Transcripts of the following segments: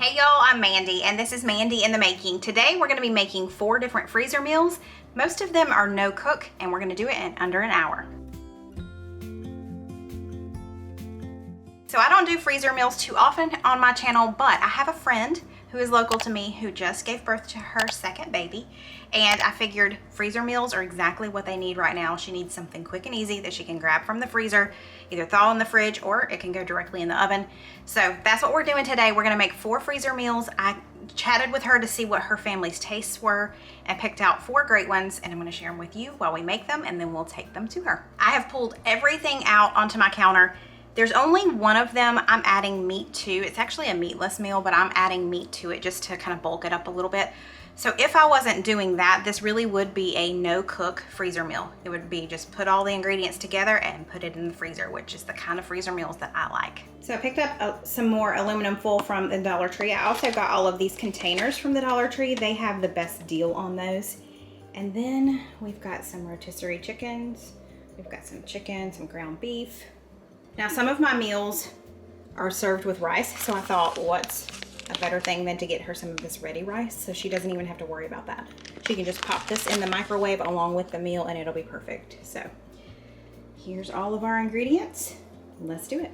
Hey y'all, I'm Mandy and this is Mandy in the Making. Today we're going to be making 4 different freezer meals. Most of them are no cook and we're going to do it in under an hour. So I don't do freezer meals too often on my channel, but I have a friend who is local to me who just gave birth to her second baby, and I figured freezer meals are exactly what they need right now. She needs something quick and easy that she can grab from the freezer, either thaw in the fridge or it can go directly in the oven. So that's what we're doing today. We're gonna make 4 freezer meals. I chatted with her to see what her family's tastes were and picked out 4 great ones, and I'm gonna share them with you while we make them, and then we'll take them to her. I have pulled everything out onto my counter. There's only one of them I'm adding meat to. It's actually a meatless meal, but I'm adding meat to it just to kind of bulk it up a little bit. So if I wasn't doing that, this really would be a no-cook freezer meal. It would be just put all the ingredients together and put it in the freezer, which is the kind of freezer meals that I like. So I picked up some more aluminum foil from the Dollar Tree. I also got all of these containers from the Dollar Tree. They have the best deal on those. And then we've got some rotisserie chickens. We've got some chicken, some ground beef. Now, some of my meals are served with rice, so I thought, what's a better thing than to get her some of this ready rice so she doesn't even have to worry about that. She can just pop this in the microwave along with the meal and it'll be perfect. So here's all of our ingredients. Let's do it.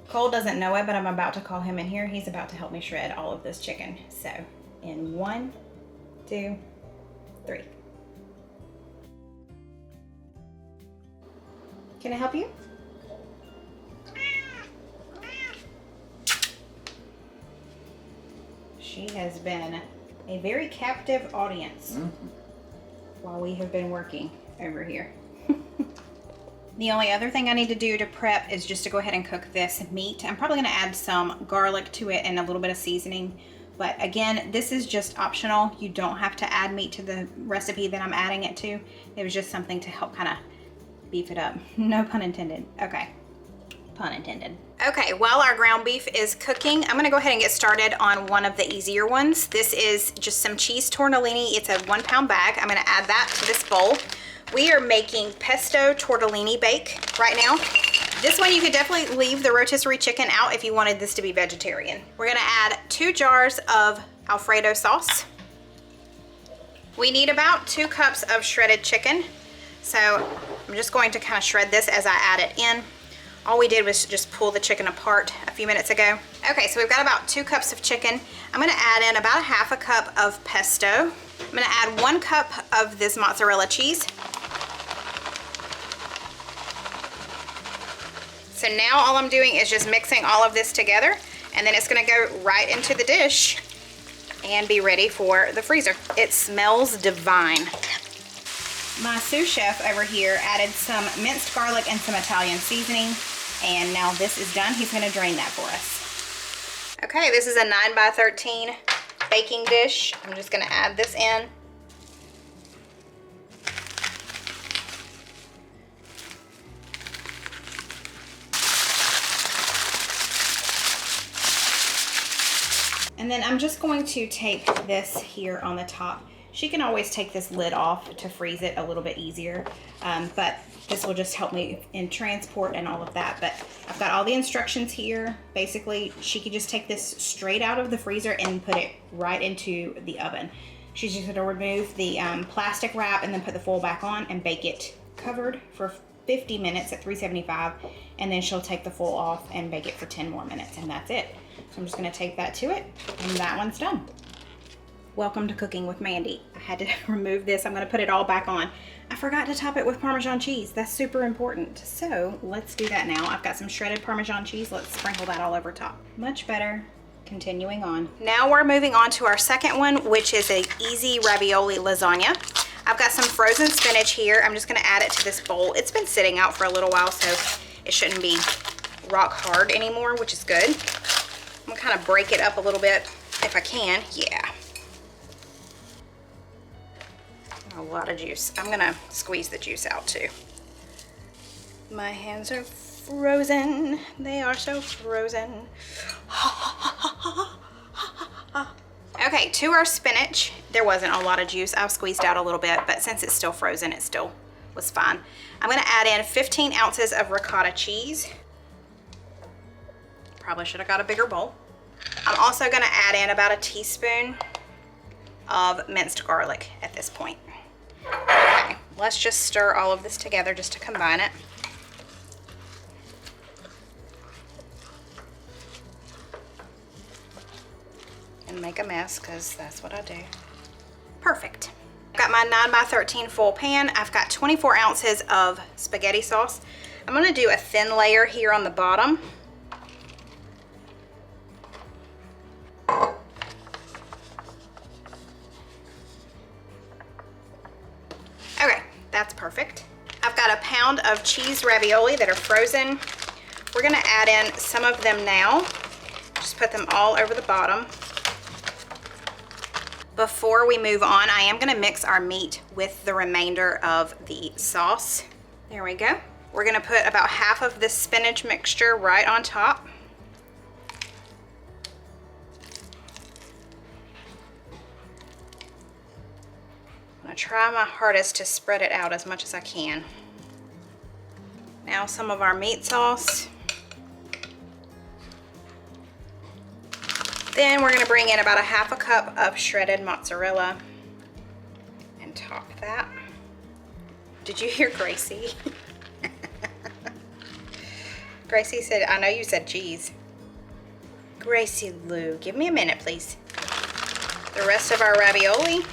Cole doesn't know it, but I'm about to call him in here. He's about to help me shred all of this chicken. So in 1, 2, 3. Can I help you? She has been a very captive audience while we have been working over here. The only other thing I need to do to prep is just to go ahead and cook this meat. I'm probably gonna add some garlic to it and a little bit of seasoning. But again, this is just optional. You don't have to add meat to the recipe that I'm adding it to. It was just something to help kind of beef it up. No pun intended. Okay, pun intended. Okay, while our ground beef is cooking, I'm gonna go ahead and get started on one of the easier ones. This is just some cheese tortellini. It's a 1-pound bag. I'm gonna add that to this bowl. We are making pesto tortellini bake right now. This one you could definitely leave the rotisserie chicken out if you wanted this to be vegetarian. We're gonna add 2 jars of Alfredo sauce. We need about 2 cups of shredded chicken. So I'm just going to kind of shred this as I add it in. All we did was just pull the chicken apart a few minutes ago. Okay, so we've got about 2 cups of chicken. I'm gonna add in about 1/2 cup of pesto. I'm gonna add 1 cup of this mozzarella cheese. So now all I'm doing is just mixing all of this together, and then it's gonna go right into the dish and be ready for the freezer. It smells divine. My sous chef over here added some minced garlic and some Italian seasoning, and now this is done. He's gonna drain that for us. Okay, this is a 9 by 13 baking dish. I'm just gonna add this in. And then I'm just going to tape this here on the top. She can always take this lid off to freeze it a little bit easier, but this will just help me in transport and all of that. But I've got all the instructions here. Basically, she could just take this straight out of the freezer and put it right into the oven. She's just gonna remove the plastic wrap and then put the foil back on and bake it covered for 50 minutes at 375, and then she'll take the foil off and bake it for 10 more minutes, and that's it. So I'm just gonna take that to it, and that one's done. Welcome to Cooking with Mandy. I had to remove this. I'm gonna put it all back on. I forgot to top it with Parmesan cheese. That's super important. So let's do that now. I've got some shredded Parmesan cheese. Let's sprinkle that all over top. Much better. Continuing on. Now we're moving on to our second one, which is an easy ravioli lasagna. I've got some frozen spinach here. I'm just gonna add it to this bowl. It's been sitting out for a little while, so it shouldn't be rock hard anymore, which is good. I'm gonna kind of break it up a little bit if I can. Yeah. A lot of juice. I'm gonna squeeze the juice out too. My hands are frozen. They are so frozen. Okay, to our spinach, there wasn't a lot of juice. I've squeezed out a little bit, but since it's still frozen, it still was fine. I'm gonna add in 15 ounces of ricotta cheese. Probably should have got a bigger bowl. I'm also going to add in about a teaspoon of minced garlic at this point. Okay, let's just stir all of this together just to combine it. And make a mess, because that's what I do. Perfect. I've got my 9x13 full pan. I've got 24 ounces of spaghetti sauce. I'm going to do a thin layer here on the bottom. Okay, that's perfect. I've got a pound of cheese ravioli that are frozen. We're going to add in some of them now. Just put them all over the bottom. Before we move on, I am going to mix our meat with the remainder of the sauce. There we go. We're going to put about half of this spinach mixture right on top. I'm going to try my hardest to spread it out as much as I can. Now some of our meat sauce. Then we're going to bring in about a half a cup of shredded mozzarella and top that. Did you hear Gracie? Gracie said, I know you said cheese. Gracie Lou, give me a minute, please. The rest of our ravioli.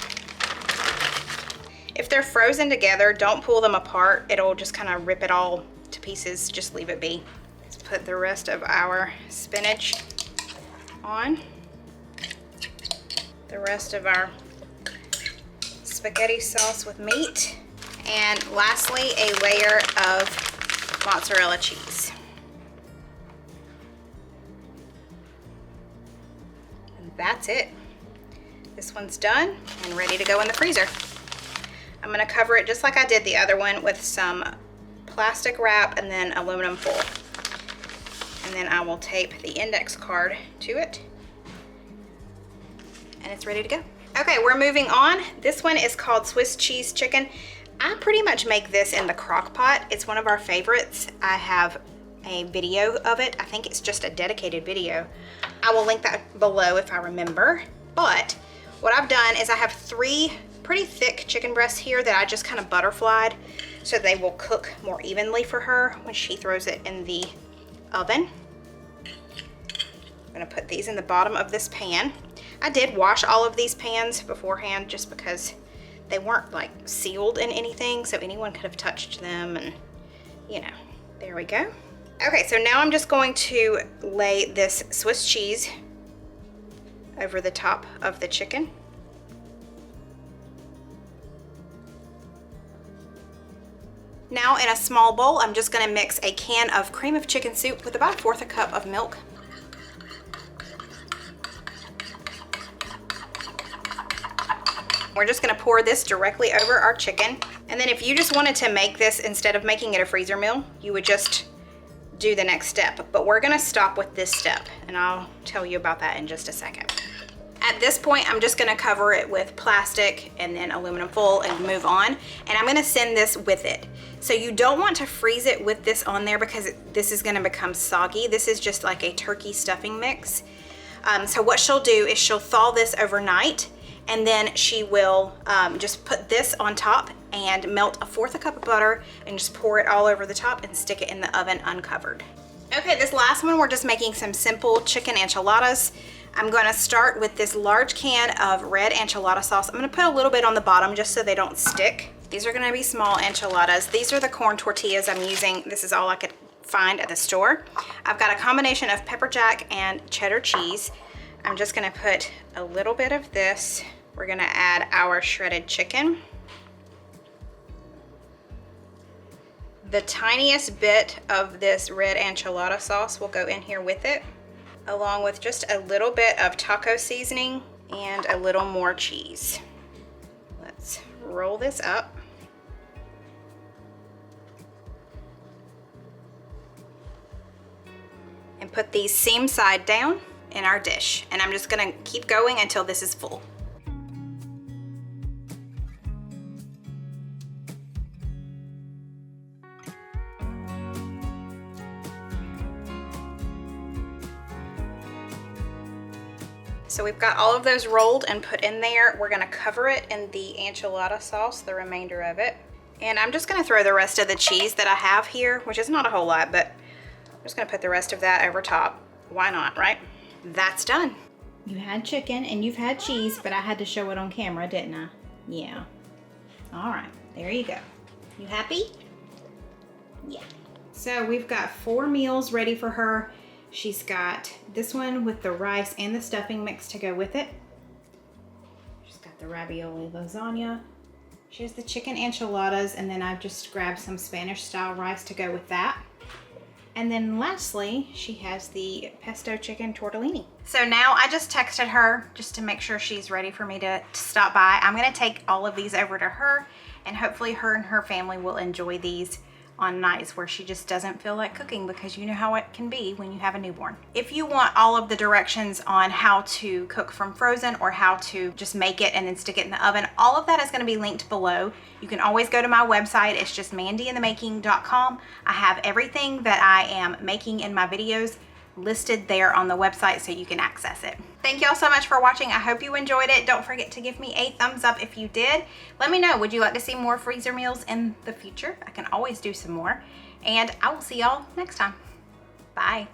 If they're frozen together, don't pull them apart. It'll just kind of rip it all to pieces. Just leave it be. Let's put the rest of our spinach on. The rest of our spaghetti sauce with meat. And lastly, a layer of mozzarella cheese. And that's it. This one's done and ready to go in the freezer. I'm going to cover it just like I did the other one with some plastic wrap and then aluminum foil. And then I will tape the index card to it. And it's ready to go. Okay, we're moving on. This one is called Swiss cheese chicken. I pretty much make this in the crock pot. It's one of our favorites. I have a video of it. I think it's just a dedicated video. I will link that below if I remember. But what I've done is I have 3 pretty thick chicken breasts here that I just kind of butterflied so they will cook more evenly for her when she throws it in the oven. I'm gonna put these in the bottom of this pan. I did wash all of these pans beforehand just because they weren't like sealed in anything, so anyone could have touched them, and you know, there we go. Okay, so now I'm just going to lay this Swiss cheese over the top of the chicken. Now in a small bowl, I'm just gonna mix a can of cream of chicken soup with about 1/4 a cup of milk. We're just gonna pour this directly over our chicken. And then if you just wanted to make this, instead of making it a freezer meal, you would just do the next step. But we're gonna stop with this step, and I'll tell you about that in just a second. At this point, I'm just gonna cover it with plastic and then aluminum foil and move on. And I'm gonna send this with it. So you don't want to freeze it with this on there because this is gonna become soggy. This is just like a turkey stuffing mix. So what she'll do is she'll thaw this overnight, and then she will just put this on top and melt a 1/4 a cup of butter and just pour it all over the top and stick it in the oven uncovered. Okay, this last one, we're just making some simple chicken enchiladas. I'm gonna start with this large can of red enchilada sauce. I'm gonna put a little bit on the bottom just so they don't stick. These are gonna be small enchiladas. These are the corn tortillas I'm using. This is all I could find at the store. I've got a combination of pepper jack and cheddar cheese. I'm just gonna put a little bit of this. We're gonna add our shredded chicken. The tiniest bit of this red enchilada sauce will go in here with it, along with just a little bit of taco seasoning and a little more cheese. Let's roll this up. And put these seam side down in our dish. And I'm just gonna keep going until this is full. So we've got all of those rolled and put in there. We're gonna cover it in the enchilada sauce, the remainder of it. And I'm just gonna throw the rest of the cheese that I have here, which is not a whole lot, but I'm just gonna put the rest of that over top. Why not, right? That's done. You had chicken and you've had cheese, but I had to show it on camera, didn't I? Yeah. All right, there you go. You happy? Yeah. So we've got 4 meals ready for her. She's got this one with the rice and the stuffing mix to go with it. She's got the ravioli lasagna. She has the chicken enchiladas, and then I've just grabbed some Spanish style rice to go with that. And then lastly, she has the pesto chicken tortellini. So now I just texted her just to make sure she's ready for me to stop by. I'm gonna take all of these over to her, and hopefully her and her family will enjoy these on nights where she just doesn't feel like cooking, because you know how it can be when you have a newborn. If you want all of the directions on how to cook from frozen or how to just make it and then stick it in the oven, all of that is going to be linked below. You can always go to my website. It's just mandyinthemaking.com. I have everything that I am making in my videos listed there on the website so you can access it. Thank y'all so much for watching. I hope you enjoyed it. Don't forget to give me a thumbs up if you did. Let me know, would you like to see more freezer meals in the future? I can always do some more. And I will see y'all next time. Bye.